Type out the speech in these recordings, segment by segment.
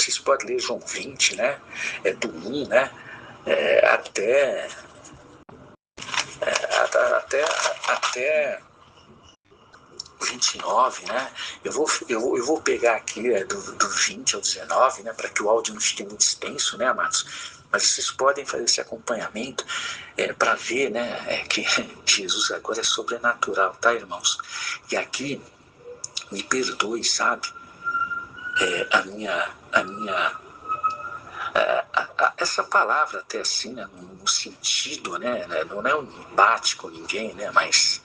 vocês podem ler João 20, né? Do 1, né? Até 29, né? Eu vou pegar aqui do 20 ao 19, né? Para que o áudio não fique muito extenso, né, amados? Mas vocês podem fazer esse acompanhamento para ver, né? Que Jesus agora é sobrenatural, tá, irmãos? E aqui, me perdoe, sabe? Essa palavra até assim, né, no sentido, né, não é um embate com ninguém, né, mas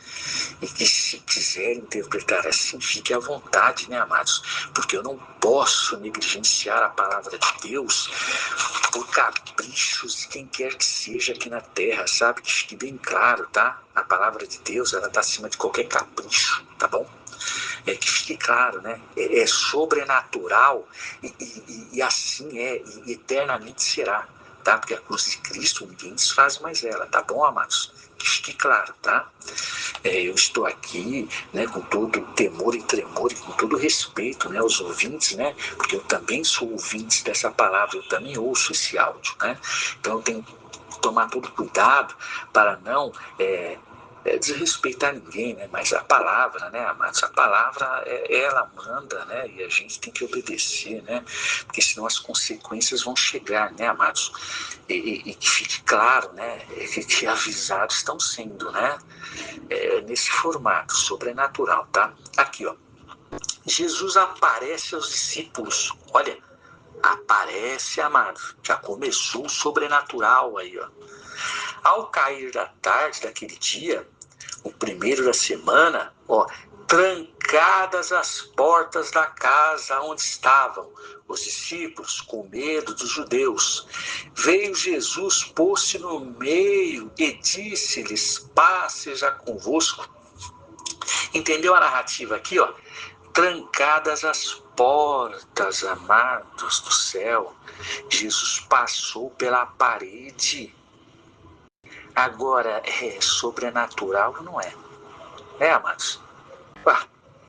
e que se quiser interpretar assim, fique à vontade, né, amados, porque eu não posso negligenciar a palavra de Deus por caprichos de quem quer que seja aqui na terra, sabe, que fique bem claro, tá? A palavra de Deus, ela está acima de qualquer capricho, tá bom? Que fique claro, né? É sobrenatural e assim e eternamente será, tá? Porque a cruz de Cristo ninguém desfaz mais ela, tá bom, amados? Que fique claro, tá? Eu estou aqui, né, com todo temor e tremor e com todo respeito, né, aos ouvintes, né? Porque eu também sou ouvinte dessa palavra, eu também ouço esse áudio, né? Então eu tenho que tomar todo cuidado para não desrespeitar ninguém, né? Mas a palavra, né, amados? A palavra, ela manda, né? E a gente tem que obedecer, né? Porque senão as consequências vão chegar, né, amados? E que fique claro, né? Que avisados estão sendo, né? Nesse formato sobrenatural, tá? Aqui, ó. Jesus aparece aos discípulos. Olha, aparece, amados. Já começou o sobrenatural aí, ó. Ao cair da tarde daquele dia, o primeiro da semana, ó, trancadas as portas da casa onde estavam os discípulos, com medo dos judeus, veio Jesus, pôs-se no meio e disse-lhes: paz seja convosco. Entendeu a narrativa aqui, ó? Trancadas as portas, amados do céu, Jesus passou pela parede. Agora, é sobrenatural ou não é? Amados? A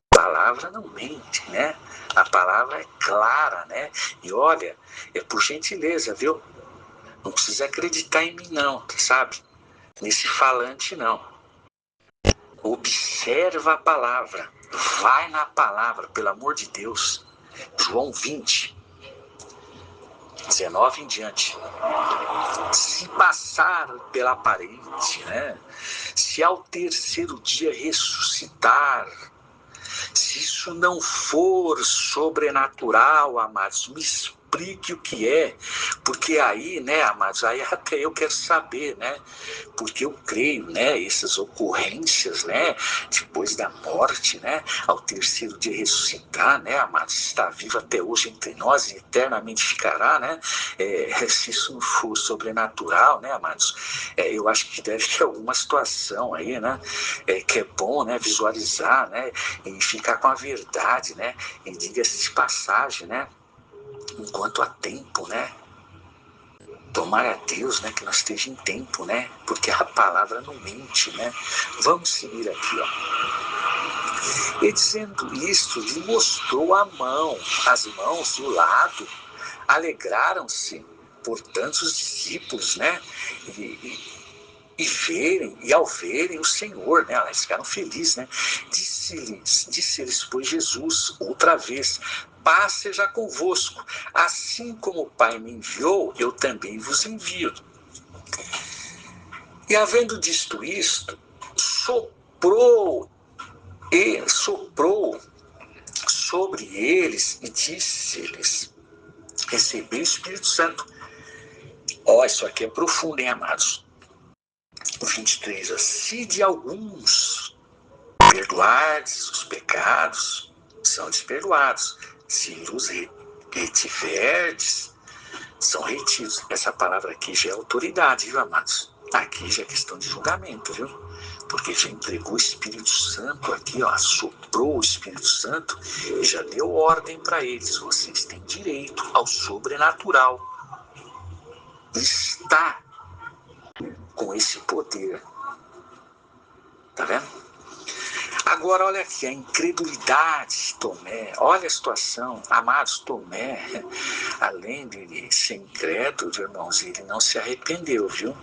palavra não mente, né? A palavra é clara, né? E olha, por gentileza, viu? Não precisa acreditar em mim não, sabe? Nesse falante não. Observa a palavra. Vai na palavra, pelo amor de Deus. João 20, 19 em diante. Se passar pela parede, né? Se ao terceiro dia ressuscitar, se isso não for sobrenatural, amados, me explique o que é, porque aí, né, amados, aí até eu quero saber, né, porque eu creio, né, essas ocorrências, né, depois da morte, né, ao terceiro dia ressuscitar, né, amados, está vivo até hoje entre nós e eternamente ficará, né, se isso não for sobrenatural, né, amados, eu acho que deve ter alguma situação aí, né, que é bom, né, visualizar, né, e ficar com a verdade, né, e diga-se de passagem, né, enquanto há tempo, né? Tomara a Deus, né, que nós esteja em tempo, né? Porque a palavra não mente, né? Vamos seguir aqui, ó. E dizendo isto, lhe mostrou a mão, as mãos e o lado. Alegraram-se, portanto, os discípulos, né? E ao verem o Senhor, né, eles ficaram felizes, né? Disse-lhes, pois, Jesus, outra vez: paz seja convosco, assim como o Pai me enviou, eu também vos envio. E havendo dito isto, soprou sobre eles e disse-lhes: recebei o Espírito Santo. Isso aqui é profundo, hein, amados? 23, se de alguns perdoardes os pecados, são desperdoados. Se os retiverdes, são retidos. Essa palavra aqui já é autoridade, viu, amados? Aqui já é questão de julgamento, viu? Porque já entregou o Espírito Santo aqui, ó, soprou o Espírito Santo e já deu ordem para eles. Vocês têm direito ao sobrenatural. Está com esse poder. Tá vendo? Agora, olha aqui, a incredulidade de Tomé, olha a situação. Amados, Tomé, além de ser incrédulo, irmãos, ele não se arrependeu, viu?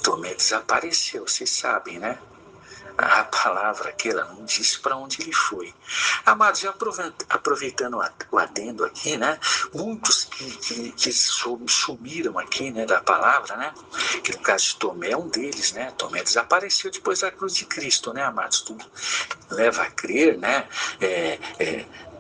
Tomé desapareceu, vocês sabem, né? A palavra aquela não disse para onde ele foi. Amados, já aproveitando o adendo aqui, né? Muitos que sumiram aqui, né, da palavra, né? Que no caso de Tomé é um deles, né? Tomé desapareceu depois da cruz de Cristo, né, amados? Tudo leva a crer, né?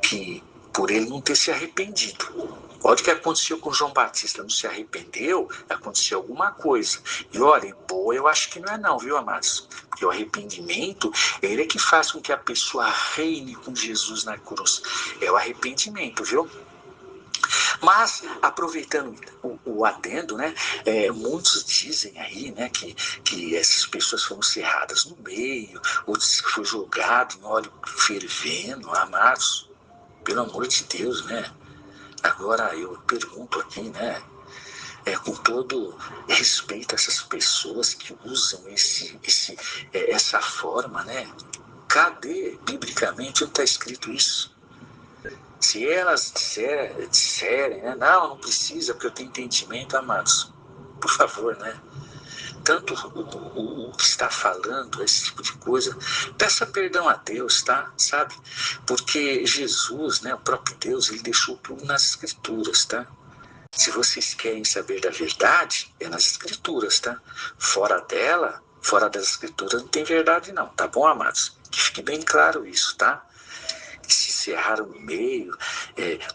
Que por ele não ter se arrependido. Olha o que aconteceu com João Batista, não se arrependeu, aconteceu alguma coisa. E olha, boa eu acho que não é não, viu, amados? Porque o arrependimento, ele é que faz com que a pessoa reine com Jesus na cruz. É o arrependimento, viu? Mas, aproveitando o adendo, né, muitos dizem aí, né, que essas pessoas foram cerradas no meio, outros que foi jogado no óleo fervendo, amados. Pelo amor de Deus, né? Agora eu pergunto aqui, né, com todo respeito a essas pessoas que usam essa forma, né? Cadê, biblicamente, onde está escrito isso? Se elas disserem, né, não precisa, porque eu tenho entendimento, amados, por favor, né? Tanto o que está falando, esse tipo de coisa, peça perdão a Deus, tá? Sabe? Porque Jesus, né, o próprio Deus, ele deixou tudo nas Escrituras, tá? Se vocês querem saber da verdade, é nas Escrituras, tá? Fora dela, fora das Escrituras, não tem verdade não, tá bom, amados? Que fique bem claro isso, tá? Que se cerraram no meio,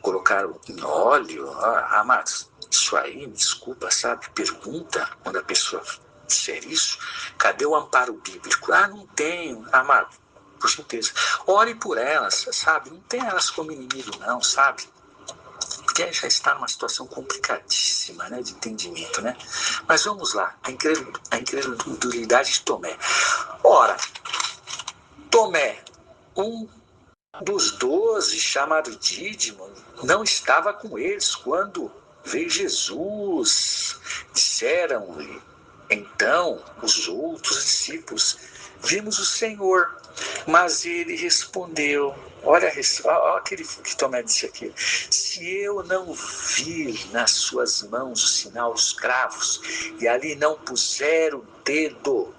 colocaram em óleo, amados, isso aí, me desculpa, sabe? Pergunta quando a pessoa disser isso, cadê o amparo bíblico? Não tenho, amado, por certeza. Ore por elas, sabe? Não tem elas como inimigo não, sabe? Porque já está numa situação complicadíssima, né, de entendimento, né? Mas vamos lá, a incredulidade de Tomé. Ora, Tomé, um dos 12, chamado Dídimo, não estava com eles quando veio Jesus. Disseram-lhe então os outros discípulos: vimos o Senhor. Mas ele respondeu, olha aquele que Tomé disse aqui: se eu não vir nas suas mãos o sinal dos cravos, e ali não puser o dedo,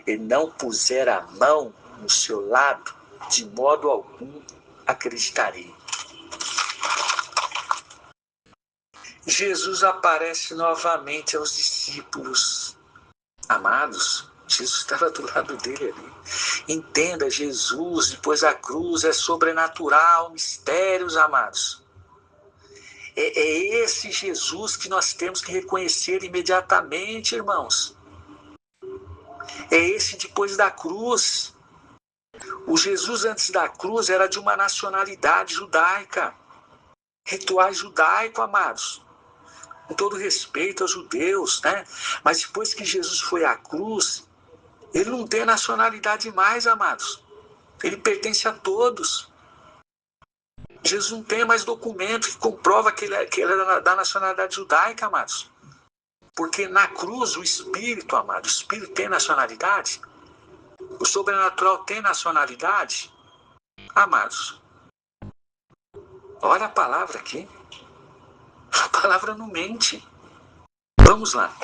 e não puser a mão no seu lado, de modo algum acreditarei. Jesus aparece novamente aos discípulos. Amados, Jesus estava do lado dele ali. Entenda, Jesus, depois da cruz, é sobrenatural, mistérios, amados. É esse Jesus que nós temos que reconhecer imediatamente, irmãos. É esse depois da cruz. O Jesus antes da cruz era de uma nacionalidade judaica. Rituais judaicos, amados. Com todo respeito aos judeus, né? Mas depois que Jesus foi à cruz, ele não tem nacionalidade mais, amados. Ele pertence a todos. Jesus não tem mais documento que comprova que ele é da nacionalidade judaica, amados. Porque na cruz o Espírito, amado, o Espírito tem nacionalidade? O sobrenatural tem nacionalidade? Amados, olha a palavra aqui. A palavra não mente. Vamos lá.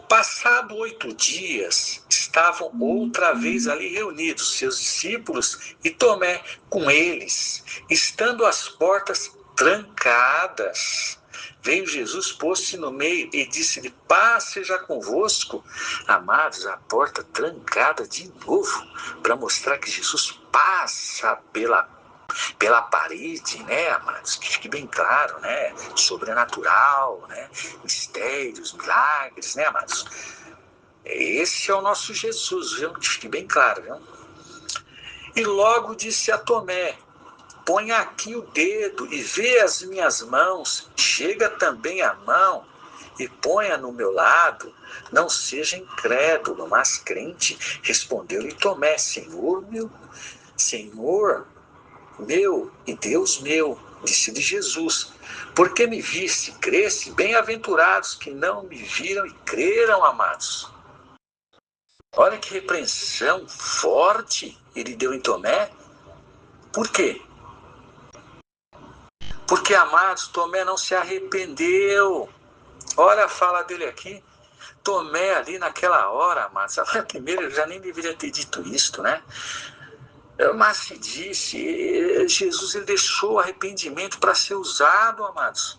Passado 8 dias, estavam outra vez ali reunidos seus discípulos e Tomé com eles, estando as portas trancadas. Veio Jesus, pôs-se no meio e disse-lhe: paz seja convosco. Amados, a porta trancada de novo, para mostrar que Jesus passa pela parede, né, amados? Que fique bem claro, né? Sobrenatural, né? Mistérios, milagres, né, amados? Esse é o nosso Jesus, viu? Que fique bem claro, viu? E logo disse a Tomé: põe aqui o dedo e vê as minhas mãos, chega também a mão e ponha no meu lado. Não seja incrédulo, mas crente. Respondeu-lhe Tomé: Senhor meu e Deus meu. Disse-lhe Jesus: porque me viste, cresce, bem-aventurados que não me viram e creram, amados. Olha que repreensão forte ele deu em Tomé. Por quê? Porque, amados, Tomé não se arrependeu. Olha a fala dele aqui. Tomé ali naquela hora, amados, primeiro eu já nem deveria ter dito isto, né? Mas se disse, Jesus ele deixou o arrependimento para ser usado, amados.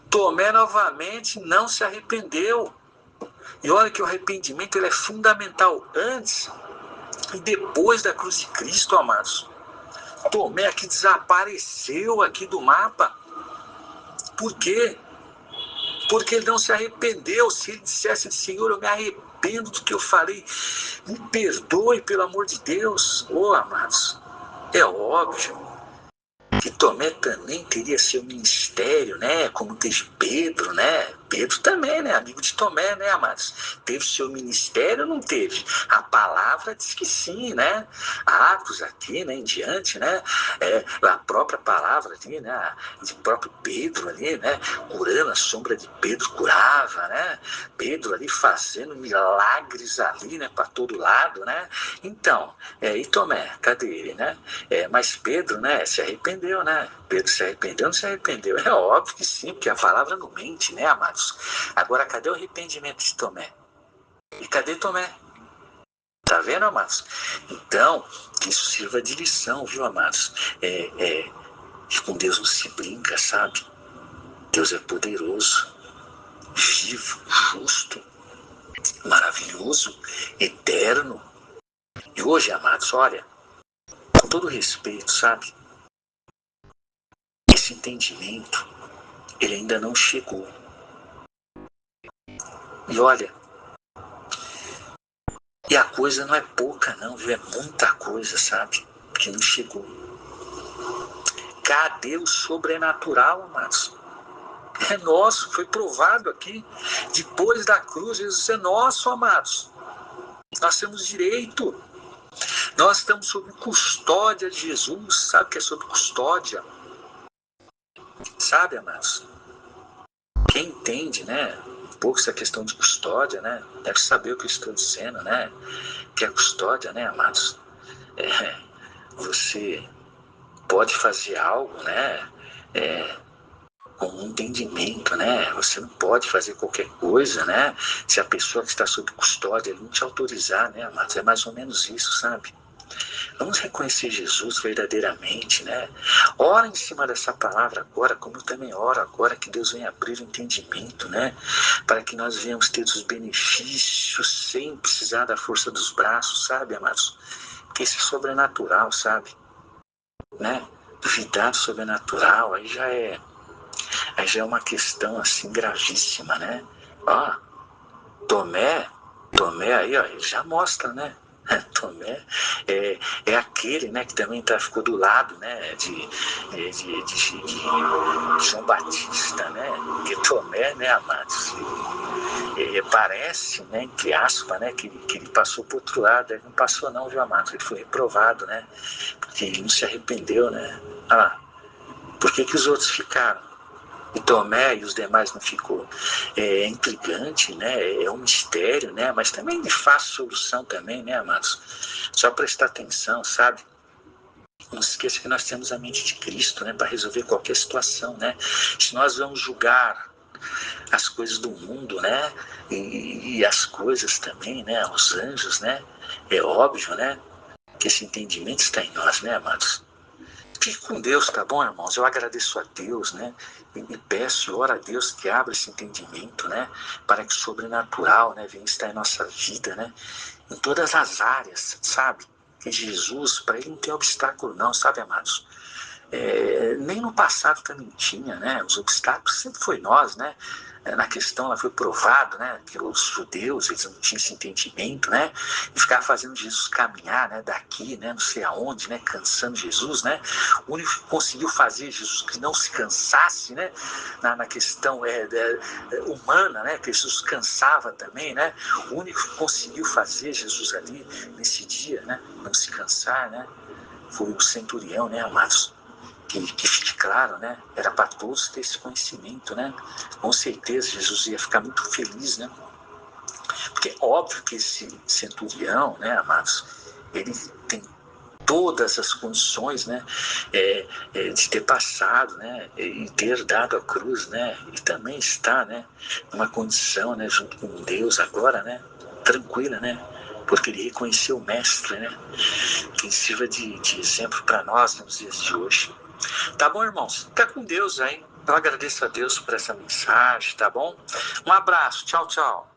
Tomé novamente não se arrependeu. E olha que o arrependimento ele é fundamental antes e depois da cruz de Cristo, amados. Tomé aqui desapareceu aqui do mapa. Por quê? Porque ele não se arrependeu. Se ele dissesse, Senhor, eu me arrependo do que eu falei, me perdoe, pelo amor de Deus. Oh, amados, é óbvio que Tomé também teria seu ministério, né? Como teve Pedro, né? Pedro também, né? Amigo de Tomé, né, amados? Teve seu ministério ou não teve? A palavra diz que sim, né? Atos aqui, né? Em diante, né? A própria palavra ali, né? De próprio Pedro ali, né? Curando a sombra de Pedro, curava, né? Pedro ali fazendo milagres ali, né? Para todo lado, né? Então, e Tomé, cadê ele, né? Mas Pedro, né? Se arrependeu, né? Pedro se arrependeu, não se arrependeu? É óbvio que sim, porque a palavra não mente, né, amados? Agora, cadê o arrependimento de Tomé? E cadê Tomé? Tá vendo, amados? Então, que isso sirva de lição, viu, amados? Que com Deus não se brinca, sabe? Deus é poderoso, vivo, justo, maravilhoso, eterno. E hoje, amados, olha, com todo respeito, sabe? Esse entendimento, ele ainda não chegou. E olha, e a coisa não é pouca não, viu? É muita coisa, sabe? Que não chegou. Cadê o sobrenatural, amados? É nosso, foi provado aqui. Depois da cruz, Jesus é nosso, amados. Nós temos direito. Nós estamos sob custódia de Jesus. Sabe o que é sob custódia? Sabe, amados? Quem entende, né? Um pouco essa questão de custódia, né? Deve saber o que eu estou dizendo, né? Que é custódia, né, amados? Você pode fazer algo, né? Com um entendimento, né? Você não pode fazer qualquer coisa, né? Se a pessoa que está sob custódia não te autorizar, né, amados? É mais ou menos isso, sabe? Vamos reconhecer Jesus verdadeiramente, né? Ora em cima dessa palavra agora, como eu também oro agora, que Deus venha abrir o entendimento, né? Para que nós venhamos ter os benefícios sem precisar da força dos braços, sabe, amados? Porque isso é sobrenatural, sabe? Né? Duvidar do sobrenatural, aí já é uma questão assim gravíssima, né? Ó, Tomé aí, ó, ele já mostra, né? Tomé é aquele, né, que também ficou do lado, né, de João Batista, né? Porque Tomé, né, amados, parece, né, entre aspas, né, que ele passou para o outro lado. Ele não passou não, viu, amados? Ele foi reprovado, né? Porque ele não se arrependeu, né? Por que os outros ficaram? E Tomé e os demais não ficou? É intrigante, né? É um mistério, né? Mas também de fácil solução também, né, amados? Só prestar atenção, sabe? Não se esqueça que nós temos a mente de Cristo, né? Para resolver qualquer situação, né? Se nós vamos julgar as coisas do mundo, né? E as coisas também, né? Os anjos, né? É óbvio, né? Que esse entendimento está em nós, né, amados? Fique com Deus, tá bom, irmãos? Eu agradeço a Deus, né? E peço e oro a Deus que abra esse entendimento, né? Para que o sobrenatural, né, venha estar em nossa vida, né? Em todas as áreas, sabe? Que Jesus, para ele não tem obstáculo não, sabe, amados? Nem no passado também tinha, né? Os obstáculos sempre foi nós, né? Na questão ela foi provado, né, que os judeus eles não tinham esse entendimento, né, e ficavam fazendo Jesus caminhar, né, daqui, né, não sei aonde, né, cansando Jesus, né. O único que conseguiu fazer Jesus que não se cansasse, né, na questão humana, né, que Jesus cansava também, né. O único que conseguiu fazer Jesus ali nesse dia, né, não se cansar, né, foi o centurião, né, amados. Que fique claro, né? Era para todos ter esse conhecimento, né? Com certeza Jesus ia ficar muito feliz, né? Porque é óbvio que esse centurião, né, amados, ele tem todas as condições, né, de ter passado, né, e ter dado a cruz, né, e também está, né, numa condição, né, junto com Deus agora, né, tranquila, né, porque ele reconheceu o mestre, né, que sirva de exemplo para nós nos dias de hoje. Tá bom, irmãos? Fica com Deus aí. Eu agradeço a Deus por essa mensagem, tá bom? Um abraço, tchau, tchau.